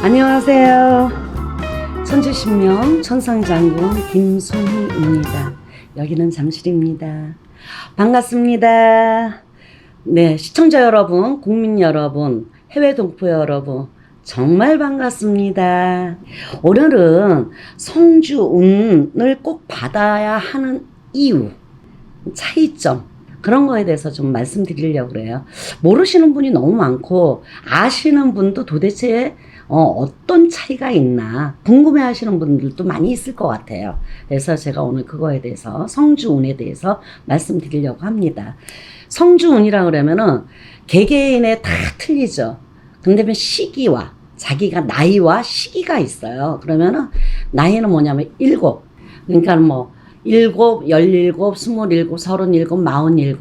안녕하세요. 천주신명 천상장군 김송희입니다. 여기는 잠실입니다. 반갑습니다. 네, 시청자 여러분, 국민 여러분, 해외 동포 여러분, 정말 반갑습니다. 오늘은 성주운을 꼭 받아야 하는 이유, 차이점, 그런 거에 대해서 좀 말씀드리려고 그래요. 모르시는 분이 너무 많고 아시는 분도 도대체 어떤 차이가 있나 궁금해 하시는 분들도 많이 있을 것 같아요. 그래서 제가 오늘 그거에 대해서 성주운에 대해서 말씀드리려고 합니다. 성주운이라 그러면은 개개인의 다 틀리죠. 근데 시기와 자기가 나이와 시기가 있어요. 그러면은 나이는 뭐냐면 7. 그러니까 뭐 7, 17, 27, 37, 47,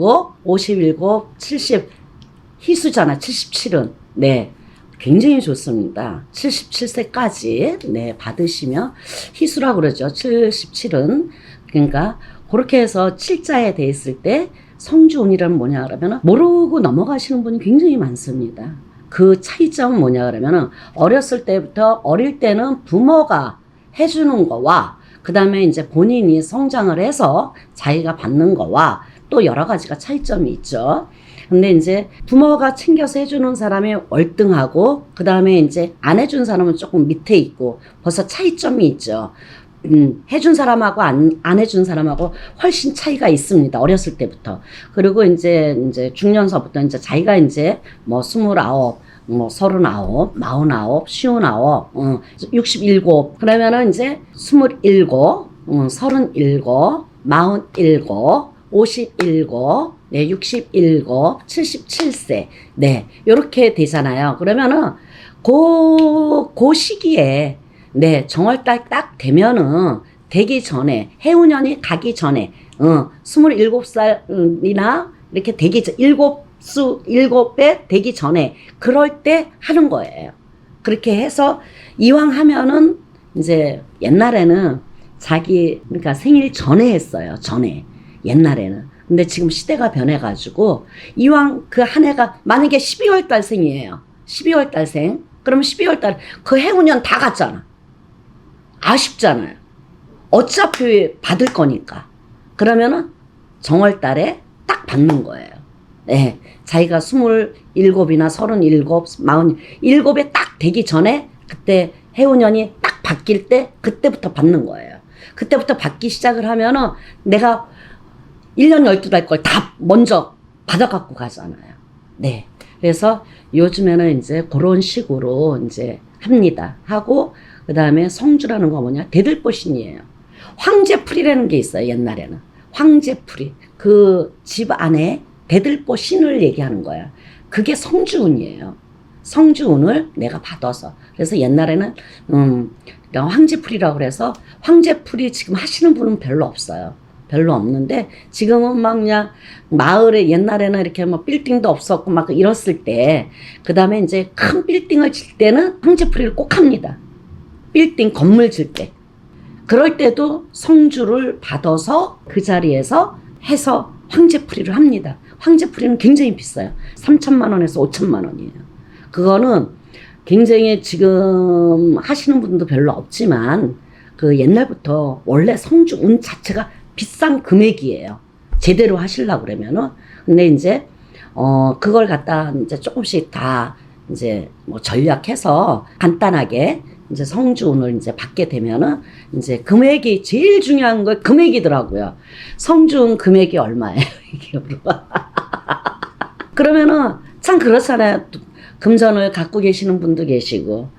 57, 70 희수잖아. 77은. 네. 굉장히 좋습니다. 77세까지 네, 받으시면 희수라고 그러죠. 77은. 그러니까 그렇게 해서 7자에 돼 있을 때 성주운이란 뭐냐 그러면 모르고 넘어가시는 분이 굉장히 많습니다. 그 차이점은 뭐냐 그러면 어렸을 때부터 어릴 때는 부모가 해주는 거와 그 다음에 이제 본인이 성장을 해서 자기가 받는 거와 또 여러 가지가 차이점이 있죠. 근데 이제 부모가 챙겨서 해주는 사람이 월등하고 그 다음에 이제 안 해준 사람은 조금 밑에 있고 벌써 차이점이 있죠. 해준 사람하고 안 해준 사람하고 훨씬 차이가 있습니다. 어렸을 때부터. 그리고 이제 중년서부터 이제 자기가 이제 뭐 29, 뭐 39, 49, 59, 67 그러면은 이제 27, 37, 47, 57, 네, 67, 77세. 네, 요렇게 되잖아요. 그러면은 그 시기에 네, 정월달 딱 되면은 되기 전에 해운년이 가기 전에 27살이나 이렇게 되기 전 7배 되기 전에 그럴 때 하는 거예요. 그렇게 해서 이왕 하면은 이제 옛날에는 그러니까 생일 전에 했어요. 전에. 옛날에는. 근데 지금 시대가 변해가지고 이왕 그 한 해가 만약에 12월 달생이에요. 12월 달생. 그러면 12월 달 그 해운년 다 갔잖아. 아쉽잖아요. 어차피 받을 거니까. 그러면은 정월 달에 딱 받는 거예요. 네. 자기가 27이나 37, 47에 딱 되기 전에 그때 해운년이 딱 바뀔 때 그때부터 받는 거예요. 그때부터 받기 시작을 하면은 내가 1년 12달 걸 다 먼저 받아갖고 가잖아요. 네. 그래서 요즘에는 이제 그런 식으로 이제 합니다. 하고, 그 다음에 성주라는 거 뭐냐? 대들보신이에요. 황제풀이라는 게 있어요. 옛날에는. 황제풀이. 그 집 안에 대들보신을 얘기하는 거야. 그게 성주운이에요. 성주운을 내가 받아서. 그래서 옛날에는, 황제풀이라고 그래서 황제풀이 지금 하시는 분은 별로 없어요. 별로 없는데 지금은 막 그냥 마을에 옛날에는 이렇게 뭐 빌딩도 없었고 막 이랬을 때 그다음에 이제 큰 빌딩을 질 때는 황제풀이를 꼭 합니다. 빌딩 건물 질 때. 그럴 때도 성주를 받아서 그 자리에서 해서 황제풀이를 합니다. 황제풀이는 굉장히 비싸요. 3천만 원에서 5천만 원이에요. 그거는 굉장히 지금 하시는 분도 별로 없지만 그 옛날부터 원래 성주운 자체가 비싼 금액이에요. 제대로 하시려고 그러면은. 근데 이제, 그걸 갖다 이제 조금씩 다 이제 뭐 전략해서 간단하게 이제 성주운을 이제 받게 되면은 이제 금액이 제일 중요한 건 금액이더라고요. 성주운 금액이 얼마예요? 이게 그러면은 참 그렇잖아요. 금전을 갖고 계시는 분도 계시고,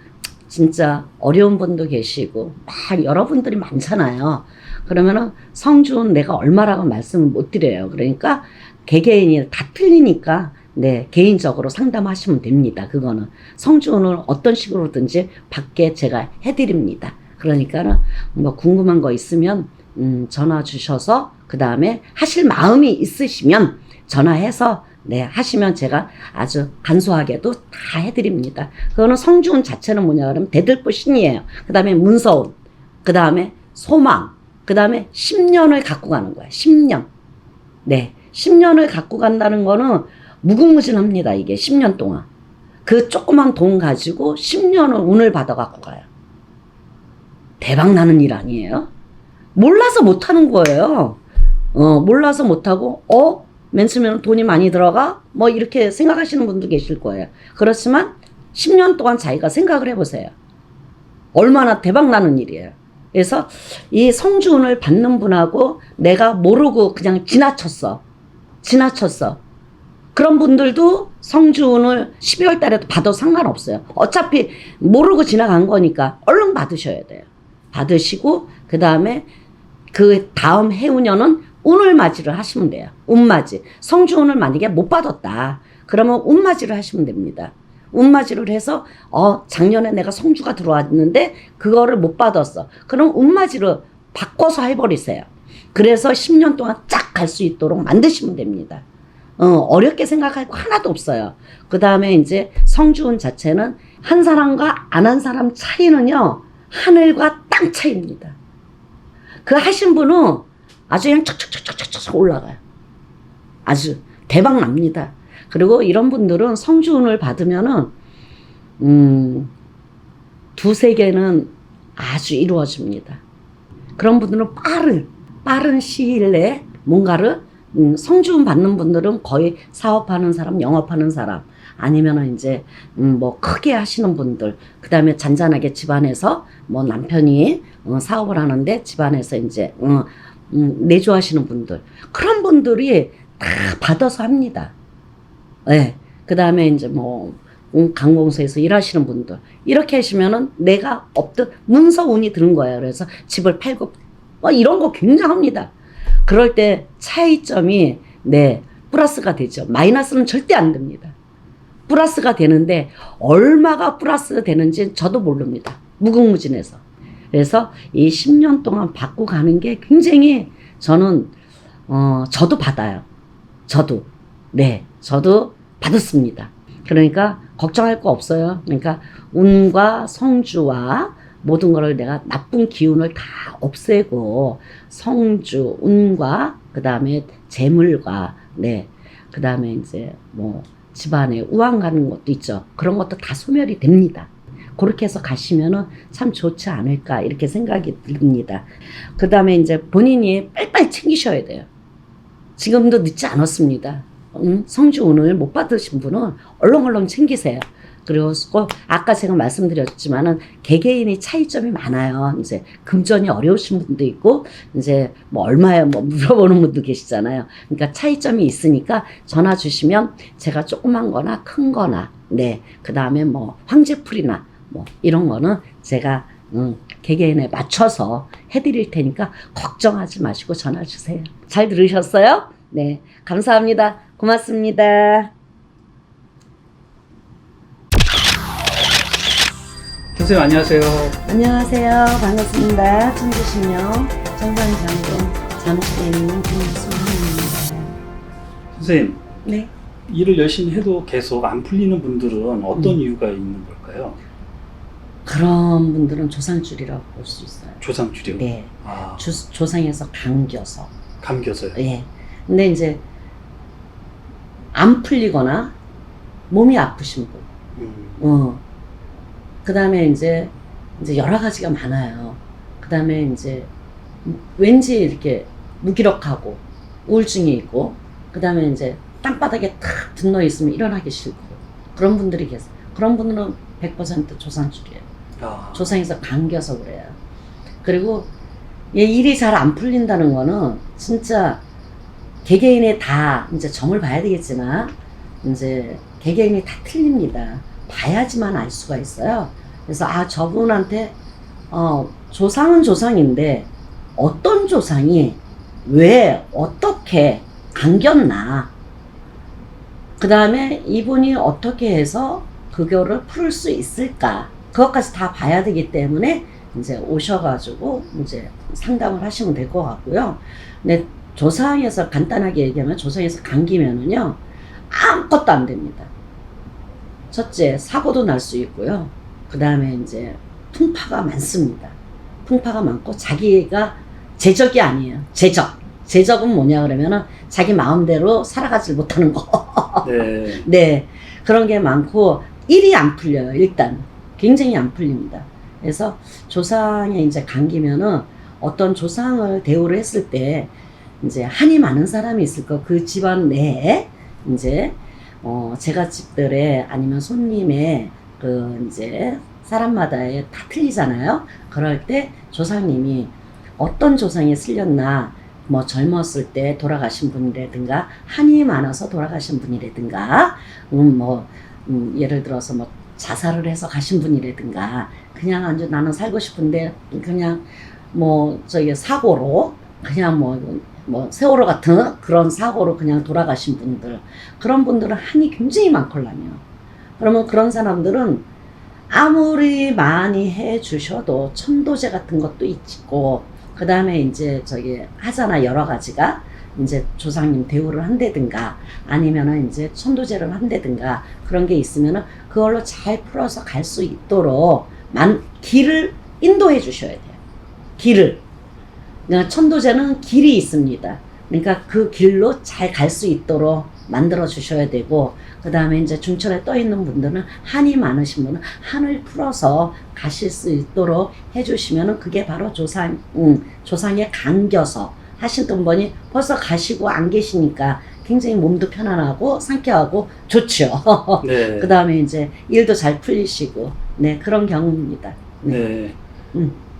진짜 어려운 분도 계시고, 막 여러분들이 많잖아요. 그러면은 성주운 내가 얼마라고 말씀을 못 드려요. 그러니까 개개인이 다 틀리니까 네, 개인적으로 상담하시면 됩니다. 그거는 성주운을 어떤 식으로든지 받게 제가 해드립니다. 그러니까는 뭐 궁금한 거 있으면 전화 주셔서 그 다음에 하실 마음이 있으시면 전화해서 네, 하시면 제가 아주 간소하게도 다 해드립니다. 그거는 성주운 자체는 뭐냐 그러면 대들보신이에요. 그 다음에 문서운, 그 다음에 소망, 그 다음에 10년을 갖고 가는 거야. 10년. 네. 10년을 갖고 간다는 거는 무궁무진합니다. 이게 10년 동안. 그 조그만 돈 가지고 10년을 운을 받아갖고 가요. 대박 나는 일 아니에요? 몰라서 못하는 거예요. 몰라서 못하고, 맨 처음에는 돈이 많이 들어가? 뭐 이렇게 생각하시는 분도 계실 거예요. 그렇지만 10년 동안 자기가 생각을 해보세요. 얼마나 대박 나는 일이에요. 그래서 이 성주운을 받는 분하고 내가 모르고 그냥 지나쳤어. 그런 분들도 성주운을 12월 달에도 받아도 상관없어요. 어차피 모르고 지나간 거니까 얼른 받으셔야 돼요. 받으시고 그 다음에 그 다음 해운년은 운을 맞이를 하시면 돼요. 운맞이. 성주운을 만약에 못 받았다. 그러면 운맞이를 하시면 됩니다. 운맞이를 해서 작년에 내가 성주가 들어왔는데 그거를 못 받았어. 그럼 운맞이를 바꿔서 해버리세요. 그래서 10년 동안 쫙 갈 수 있도록 만드시면 됩니다. 어렵게 생각할 거 하나도 없어요. 그 다음에 이제 성주운 자체는 한 사람과 안 한 사람 차이는요, 하늘과 땅 차이입니다. 그 하신 분은 아주 그냥 척척척척척 올라가요. 아주 대박 납니다. 그리고 이런 분들은 성주운을 받으면은, 두세 개는 아주 이루어집니다. 그런 분들은 빠른 시일 내에 뭔가를, 성주운 받는 분들은 거의 사업하는 사람, 영업하는 사람, 아니면은 이제, 뭐 크게 하시는 분들, 그 다음에 잔잔하게 집안에서 뭐 남편이 사업을 하는데 집안에서 이제, 내조하시는 분들, 그런 분들이 다 받아서 합니다. 네. 그 다음에 이제 뭐, 관공서에서 일하시는 분들. 이렇게 하시면은 내가 없던 문서운이 드는 거예요. 그래서 집을 팔고, 이런 거 굉장합니다. 그럴 때 차이점이, 플러스가 되죠. 마이너스는 절대 안 됩니다. 플러스가 되는데, 얼마가 플러스 되는지 저도 모릅니다. 무궁무진해서. 그래서 이 10년 동안 받고 가는 게 굉장히 저는, 저도 받아요. 저도 받았습니다. 그러니까 걱정할 거 없어요. 그러니까 운과 성주와 모든 거를 내가 나쁜 기운을 다 없애고 성주, 운과 그 다음에 재물과 그 다음에 이제 뭐 집안에 우환 가는 것도 있죠. 그런 것도 다 소멸이 됩니다. 그렇게 해서 가시면은 참 좋지 않을까 이렇게 생각이 듭니다. 그 다음에 이제 본인이 빨리빨리 챙기셔야 돼요. 지금도 늦지 않았습니다. 성주운을 못 받으신 분은 얼렁얼렁 챙기세요. 그리고 아까 제가 말씀드렸지만은 개개인이 차이점이 많아요. 이제 금전이 어려우신 분도 있고 이제 뭐 얼마에 뭐 물어보는 분도 계시잖아요. 그러니까 차이점이 있으니까 전화 주시면 제가 조그만 거나 큰 거나 그 다음에 뭐 황제풀이나 뭐 이런 거는 제가 개개인에 맞춰서 해드릴 테니까 걱정하지 마시고 전화 주세요. 잘 들으셨어요? 네, 감사합니다. 고맙습니다. 선생님 안녕하세요. 안녕하세요. 반갑습니다. 천주신명 정상장군 잠실에 있는 김수민입니다. 선생님, 네. 일을 열심히 해도 계속 안 풀리는 분들은 어떤 이유가 있는 걸까요? 그런 분들은 조상줄이라고 볼 수 있어요. 조상줄이요? 네. 아, 조상에서 감겨서. 감겨서요? 예. 근데 이제 안 풀리거나 몸이 아프신 분. 그 다음에 이제 여러 가지가 많아요. 그 다음에 이제 왠지 이렇게 무기력하고 우울증이 있고, 그 다음에 이제 땅바닥에 탁 등너 있으면 일어나기 싫고, 그런 분들이 계세요. 그런 분들은 100% 조상줄이에요. 아, 조상에서 감겨서 그래요. 그리고 일이 잘 안 풀린다는 거는 진짜 개개인이 다 이제 점을 봐야 되겠지만 이제 개개인이 다 틀립니다. 봐야지만 알 수가 있어요. 그래서 저분한테 조상은 조상인데 어떤 조상이 왜 어떻게 감겼나, 그 다음에 이분이 어떻게 해서 그거를 풀을 수 있을까, 그것까지 다 봐야 되기 때문에 이제 오셔가지고 이제 상담을 하시면 될 것 같고요. 근데 조상에서 간단하게 얘기하면 조상에서 감기면은요 아무것도 안 됩니다. 첫째, 사고도 날 수 있고요. 그 다음에 이제 풍파가 많습니다. 풍파가 많고 자기가 제적이 아니에요. 제적은 뭐냐 그러면은 자기 마음대로 살아가지 못하는 거. 네. 네. 그런 게 많고 일이 안 풀려요. 일단 굉장히 안 풀립니다. 그래서 조상에 이제 감기면은 어떤 조상을 대우를 했을 때 이제 한이 많은 사람이 있을 거 그 집안 내에 이제 제갓집들의 아니면 손님의 그 이제 사람마다의 다 틀리잖아요. 그럴 때 조상님이 어떤 조상이 쓸렸나 뭐 젊었을 때 돌아가신 분이라든가 한이 많아서 돌아가신 분이라든가 예를 들어서 뭐 자살을 해서 가신 분이라든가 그냥 아주 나는 살고 싶은데 그냥 뭐 저기 사고로 그냥 뭐 세월호 같은 그런 사고로 그냥 돌아가신 분들 그런 분들은 한이 굉장히 많걸라요. 그러면 그런 사람들은 아무리 많이 해 주셔도 천도제 같은 것도 있고 그 다음에 이제 저기 하잖아 여러 가지가 이제 조상님 대우를 한다든가 아니면은 이제 천도제를 한다든가 그런 게 있으면은 그걸로 잘 풀어서 갈 수 있도록 길을 인도해 주셔야 돼요. 길을. 그러니까 천도제는 길이 있습니다. 그러니까 그 길로 잘 갈 수 있도록 만들어 주셔야 되고 그 다음에 이제 중철에 떠 있는 분들은 한이 많으신 분은 한을 풀어서 가실 수 있도록 해주시면은 그게 바로 조상에 감겨서 하시던 분이 벌써 가시고 안 계시니까 굉장히 몸도 편안하고 상쾌하고 좋죠. 네. 그 다음에 이제 일도 잘 풀리시고 네 그런 경우입니다. 네.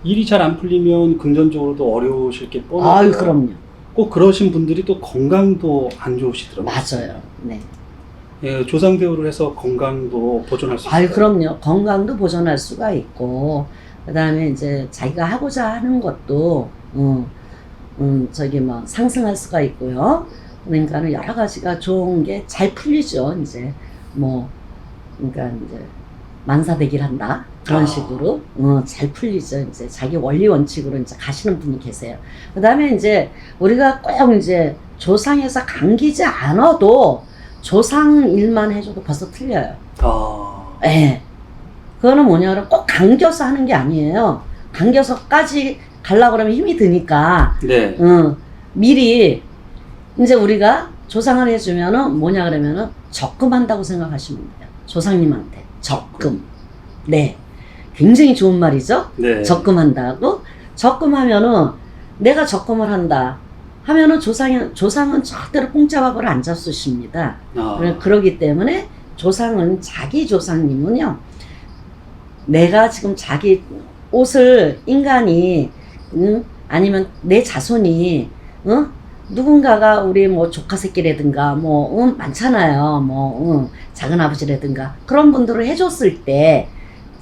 일이 잘 안 풀리면 금전적으로도 어려우실 게 뻔하고요. 아유 그럼요. 꼭 그러신 분들이 또 건강도 안 좋으시더라고요. 맞아요. 네. 예, 조상 대우를 해서 건강도 보존할 수 있어요. 아유 그럼요. 건강도 보존할 수가 있고 그 다음에 이제 자기가 하고자 하는 것도 저기 뭐 상승할 수가 있고요. 그러니까는 여러 가지가 좋은 게 잘 풀리죠. 이제 뭐 그러니까 이제 만사대기를 한다 그런 식으로 잘 풀리죠. 이제 자기 원리 원칙으로 이제 가시는 분이 계세요. 그 다음에 이제 우리가 꼭 이제 조상에서 감기지 않아도 조상 일만 해줘도 벌써 틀려요. 예. 그거는 뭐냐면 꼭 감겨서 하는 게 아니에요. 감겨서까지 가려고 그러면 힘이 드니까. 네. 미리 이제 우리가 조상을 해주면은 뭐냐 그러면은 적금한다고 생각하시면 돼요. 조상님한테. 적금. 네. 굉장히 좋은 말이죠? 네. 적금한다고? 적금하면은 내가 적금을 한다. 하면은 조상은 절대로 공짜밥을 안 잡수십니다. 그러기 때문에 조상은 자기 조상님은요. 내가 지금 자기 옷을 인간이 아니면 내 자손이 누군가가 우리 뭐 조카 새끼라든가 많잖아요. 작은 아버지라든가 그런 분들을 해줬을 때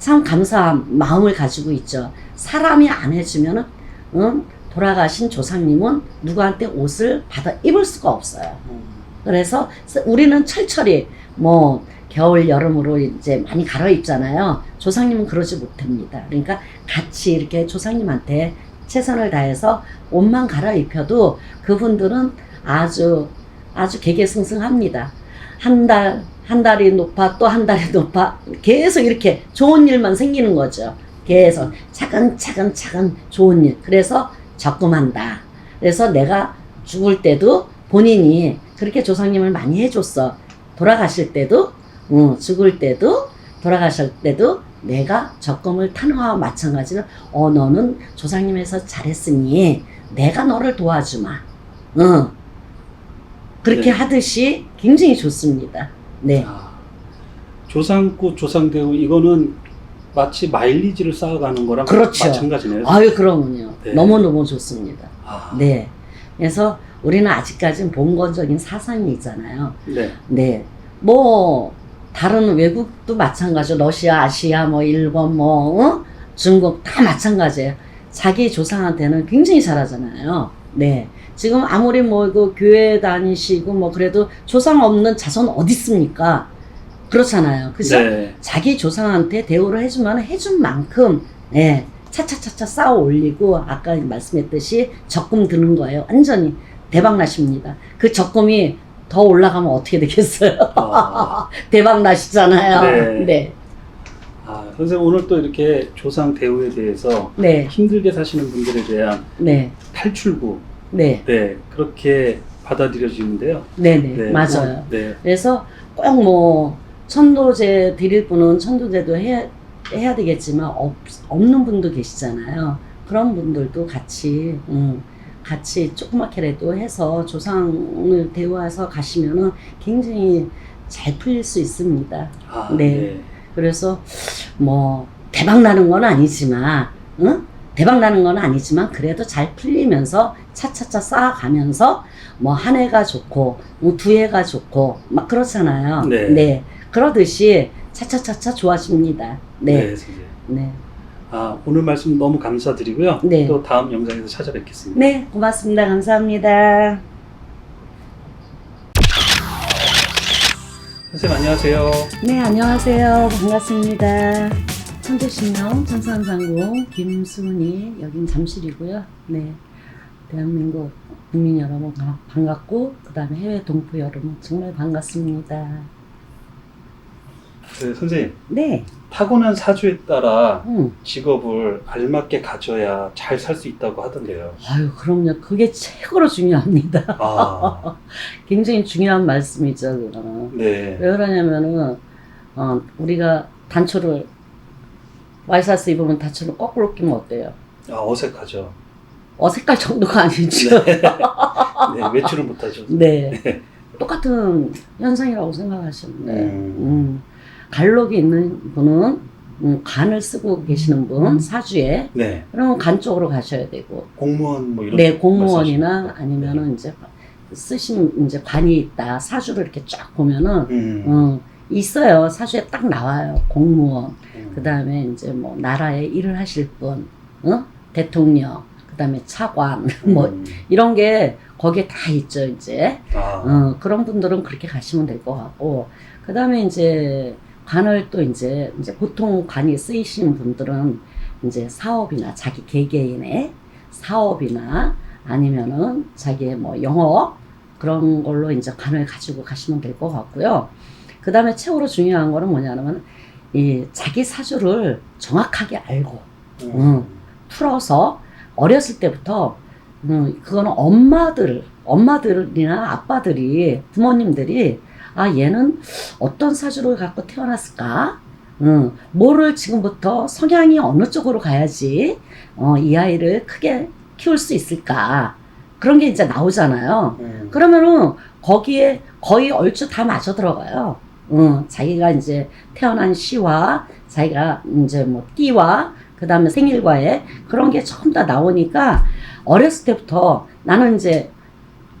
참 감사한 마음을 가지고 있죠. 사람이 안 해주면은 돌아가신 조상님은 누구한테 옷을 받아 입을 수가 없어요. 그래서 우리는 철철이 겨울 여름으로 이제 많이 갈아입잖아요. 조상님은 그러지 못합니다. 그러니까 같이 이렇게 조상님한테 최선을 다해서 옷만 갈아입혀도 그분들은 아주 개개승승합니다. 한 달이 높아 또 한 달이 높아 계속 이렇게 좋은 일만 생기는 거죠. 계속 차근차근 좋은 일. 그래서 적금한다. 그래서 내가 죽을 때도 본인이 그렇게 조상님을 많이 해줬어. 돌아가실 때도 죽을 때도 돌아가실 때도 내가 적금을 타는 거와 마찬가지로 너는 조상님에서 잘했으니 내가 너를 도와주마. 그렇게 네. 하듯이 굉장히 좋습니다. 네. 조상꽃, 조상대우 이거는 마치 마일리지를 쌓아가는 거랑 그렇죠. 마찬가지네요. 아유 그러면요. 네. 너무너무 좋습니다. 네. 그래서 우리는 아직까지는 본건적인 사상이 있잖아요. 네. 네. 다른 외국도 마찬가지로 러시아, 아시아, 일본, 중국 다 마찬가지예요. 자기 조상한테는 굉장히 잘하잖아요. 네. 지금 아무리 그 교회 다니시고 그래도 조상 없는 자손 어디 있습니까? 그렇잖아요. 그죠? 네. 자기 조상한테 대우를 해주면 해준 만큼, 네. 차차차차 쌓아 올리고, 아까 말씀했듯이 적금 드는 거예요. 완전히 대박 나십니다. 그 적금이 더 올라가면 어떻게 되겠어요? 대박 나시잖아요. 네. 네. 선생님 오늘 또 이렇게 조상 대우에 대해서 네. 힘들게 사시는 분들에 대한 네. 탈출구, 네. 네, 그렇게 받아들여지는데요. 네네. 네. 맞아요. 네. 그래서 꼭 천도제 드릴 분은 천도제도 해야 되겠지만 없는 분도 계시잖아요. 그런 분들도 같이 조그맣게라도 해서 조상을 대화해서 가시면은 굉장히 잘 풀릴 수 있습니다. 아, 네. 그래서 뭐 대박 나는 건 아니지만, 응? 대박 나는 건 아니지만 그래도 잘 풀리면서 차차차 쌓아가면서 뭐 한 해가 좋고 뭐 두 해가 좋고 막 그렇잖아요. 네. 네. 그러듯이 차차차차 좋아집니다. 네, 네. 선생님. 네. 아, 오늘 말씀 너무 감사드리고요. 네. 또 다음 영상에서 찾아뵙겠습니다. 네, 고맙습니다. 감사합니다. 선생님 안녕하세요. 네, 안녕하세요. 반갑습니다. 천재신명 천상장군 김순희, 여긴 잠실이고요. 네, 대한민국 국민 여러분 반갑고, 그 다음에 해외 동포 여러분 정말 반갑습니다. 네, 선생님, 네, 타고난 사주에 따라 응. 직업을 알맞게 가져야 잘 살 수 있다고 하던데요. 아유, 그럼요. 그게 최고로 중요합니다. 아, 굉장히 중요한 말씀이죠, 그거는. 네. 왜 그러냐면은, 우리가 단초를, 와이셔츠 입으면 단초를 거꾸로 끼면 어때요? 아, 어색하죠. 어색할 정도가 아니죠. 네, 외출을 못하죠. 네. 똑같은 현상이라고 생각하시면 돼요. 간록이 있는 분은 간을 쓰고 계시는 분, 사주에. 네. 그러면 간 쪽으로 가셔야 되고. 공무원 뭐 이런. 네, 공무원이나 말씀하시는 아니면은 이제 쓰신 이제 관이 있다. 사주를 이렇게 쫙 보면은, 있어요. 사주에 딱 나와요. 공무원. 그 다음에 이제 뭐 나라에 일을 하실 분, 대통령, 그 다음에 차관, 뭐 이런 게 거기에 다 있죠, 이제. 아, 그런 분들은 그렇게 가시면 될 것 같고, 그 다음에 이제 관을 또 이제 보통 관이 쓰이시는 분들은 이제 사업이나 자기 개개인의 사업이나 아니면은 자기의 뭐 영업 그런 걸로 이제 관을 가지고 가시면 될 것 같고요. 그 다음에 최고로 중요한 거는 뭐냐면 이 자기 사주를 정확하게 알고, 풀어서 어렸을 때부터 그거는 엄마들이나 아빠들이, 부모님들이 얘는 어떤 사주를 갖고 태어났을까? 뭐를 지금부터 성향이 어느 쪽으로 가야지 이 아이를 크게 키울 수 있을까? 그런 게 이제 나오잖아요. 그러면은 거기에 거의 얼추 다 맞아 들어가요. 자기가 이제 태어난 시와 자기가 이제 뭐 띠와 그 다음에 생일과에 그런 게 전부 다 나오니까 어렸을 때부터 나는 이제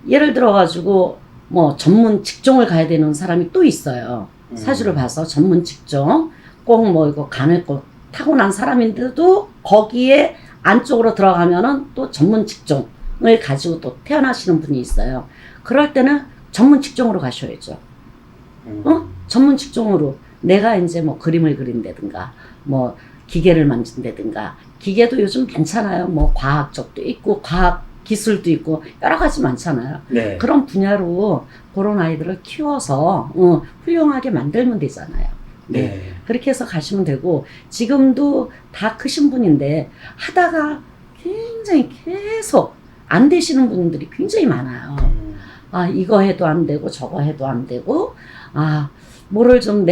예를 들어가지고 뭐 전문 직종을 가야 되는 사람이 또 있어요. 사주를 봐서 전문 직종 꼭 뭐 이거 간을 꼭 타고난 사람인데도 거기에 안쪽으로 들어가면은 또 전문 직종을 가지고 또 태어나시는 분이 있어요. 그럴 때는 전문 직종으로 가셔야죠. 전문 직종으로 내가 이제 뭐 그림을 그린다든가 뭐 기계를 만진다든가, 기계도 요즘 괜찮아요. 뭐 과학 쪽도 있고 과학 기술도 있고 여러 가지 많잖아요. 네. 그런 분야로 그런 아이들을 키워서 훌륭하게 만들면 되잖아요. 네. 그렇게 해서 가시면 되고, 지금도 다 크신 분인데 하다가 굉장히 계속 안 되시는 분들이 굉장히 많아요. 이거 해도 안 되고 저거 해도 안 되고, 뭐를 좀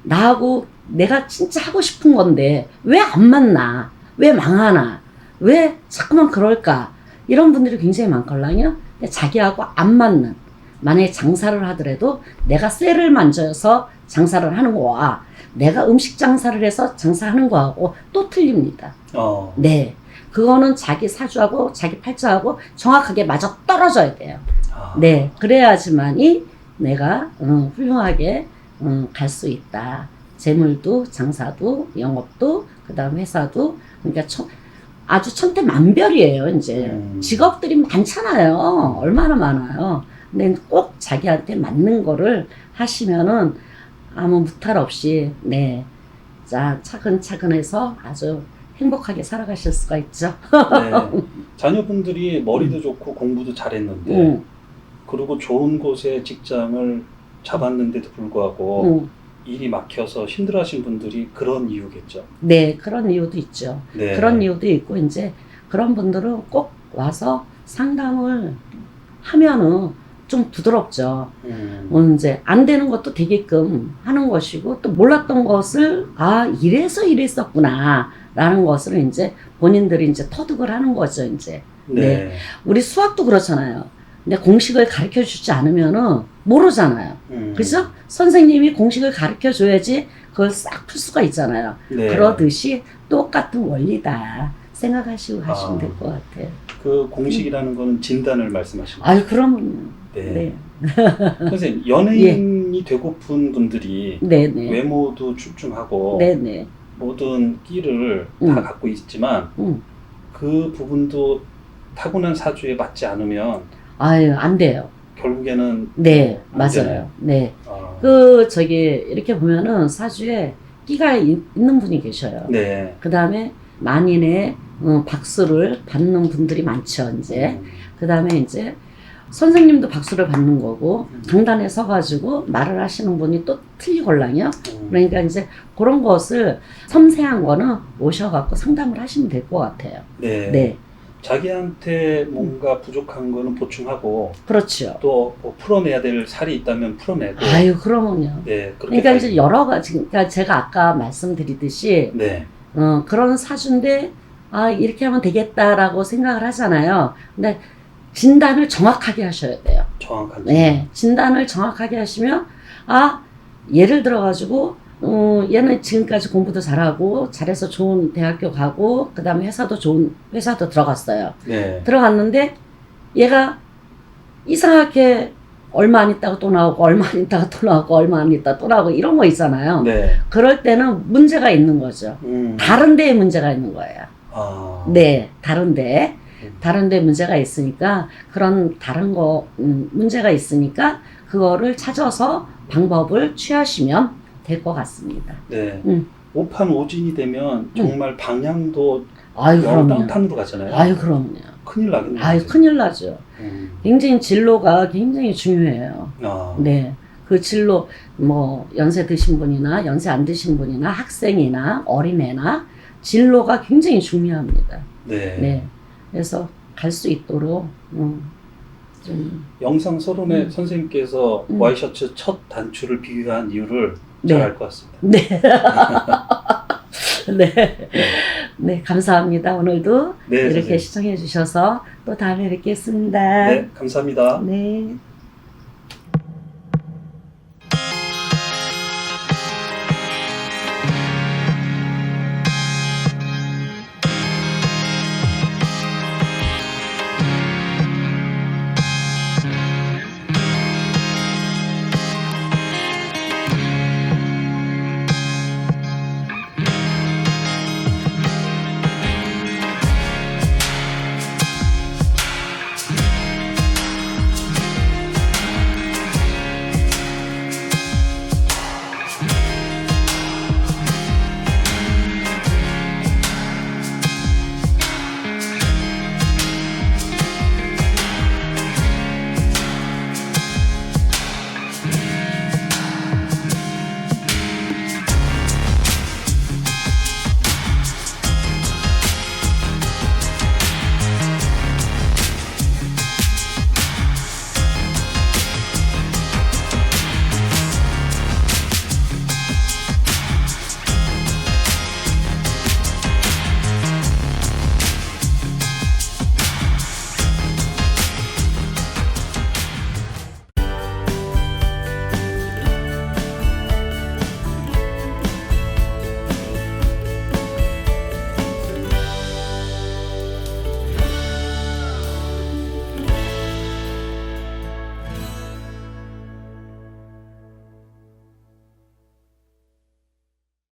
나하고 내가 진짜 하고 싶은 건데 왜 안 맞나, 왜 망하나, 왜 자꾸만 그럴까, 이런 분들이 굉장히 많거든요. 근데 자기하고 안 맞는, 만약에 장사를 하더라도 내가 쇠를 만져서 장사를 하는 거와 내가 음식 장사를 해서 장사하는 거하고 또 틀립니다. 네, 그거는 자기 사주하고 자기 팔자하고 정확하게 맞아 떨어져야 돼요. 네, 그래야지만이 내가 훌륭하게 갈 수 있다. 재물도, 장사도, 영업도, 그 다음 회사도. 그러니까 아주 천태만별이에요. 이제 직업들이 많잖아요. 얼마나 많아요. 근데 꼭 자기한테 맞는 거를 하시면은 아무 무탈 없이, 네, 자, 차근차근 해서 아주 행복하게 살아가실 수가 있죠. 네. 자녀분들이 머리도 좋고 공부도 잘했는데, 그리고 좋은 곳에 직장을 잡았는데도 불구하고 일이 막혀서 힘들어하신 분들이 그런 이유겠죠. 네, 그런 이유도 있죠. 네. 그런 이유도 있고, 이제 그런 분들은 꼭 와서 상담을 하면은 좀 부드럽죠. 이제 안 되는 것도 되게끔 하는 것이고 또 몰랐던 것을 이래서 이랬었구나 라는 것을 이제 본인들이 이제 터득을 하는 거죠. 이제 네. 우리 수학도 그렇잖아요. 근데 공식을 가르쳐 주지 않으면은 모르잖아요. 그죠? 선생님이 공식을 가르쳐 줘야지 그걸 싹 풀 수가 있잖아요. 네. 그러듯이 똑같은 원리다 생각하시고 하시면 될 것 같아요. 그 공식이라는 거는 진단을 말씀하시는 거죠? 아유, 그럼. 네. 선생님, 연예인이 되고픈 분들이 네네. 외모도 출중하고 네네. 모든 끼를 다 갖고 있지만 그 부분도 타고난 사주에 맞지 않으면 아유, 안 돼요. 결국에는 네, 안 맞아요. 되나요? 네. 아, 이렇게 보면은 사주에 끼가 있는 분이 계셔요. 네. 그 다음에 만인의 박수를 받는 분들이 많죠, 이제. 그 다음에 이제 선생님도 박수를 받는 거고, 강단에 서가지고 말을 하시는 분이 또 틀리걸랑요. 그러니까 이제 그런 것을 섬세한 거는 오셔갖고 상담을 하시면 될 것 같아요. 네. 네. 자기한테 뭔가 부족한 거는 보충하고 그렇죠. 또 뭐 풀어내야 될 살이 있다면 풀어내고. 아유, 그러면요. 네. 그렇게 그러니까 이제 여러 가지, 그러니까 제가 아까 말씀드리듯이, 네. 그런 사주인데, 이렇게 하면 되겠다라고 생각을 하잖아요. 근데 진단을 정확하게 하셔야 돼요. 정확한. 네. 진단을 정확하게 하시면, 예를 들어가지고, 얘는 지금까지 공부도 잘하고, 잘해서 좋은 대학교 가고, 그 다음에 좋은 회사도 들어갔어요. 네. 들어갔는데, 얘가 이상하게 얼마 안 있다가 또 나오고, 얼마 안 있다가 또 나오고, 얼마 안 있다가 또 나오고, 이런 거 있잖아요. 네. 그럴 때는 문제가 있는 거죠. 다른 데에 문제가 있는 거예요. 네, 다른 데 문제가 있으니까, 그런 다른 문제가 있으니까, 그거를 찾아서 방법을 취하시면 될 것 같습니다. 네. 오판오진이 되면 정말 방향도 그럼요. 땅탄으로 가잖아요. 아유, 그럼요. 큰일 나겠네요. 아유, 큰일 나죠. 굉장히 진로가 굉장히 중요해요. 네. 그 진로, 연세 드신 분이나, 연세 안 드신 분이나, 학생이나, 어린애나, 진로가 굉장히 중요합니다. 네. 네. 그래서 갈 수 있도록, 좀. 영상 서론에 선생님께서 와이셔츠 첫 단추를 비유한 이유를 잘 알 것 같습니다. 네. 네. 네, 감사합니다. 오늘도 네, 이렇게 선생님. 시청해 주셔서 또 다음에 뵙겠습니다. 네, 감사합니다. 네.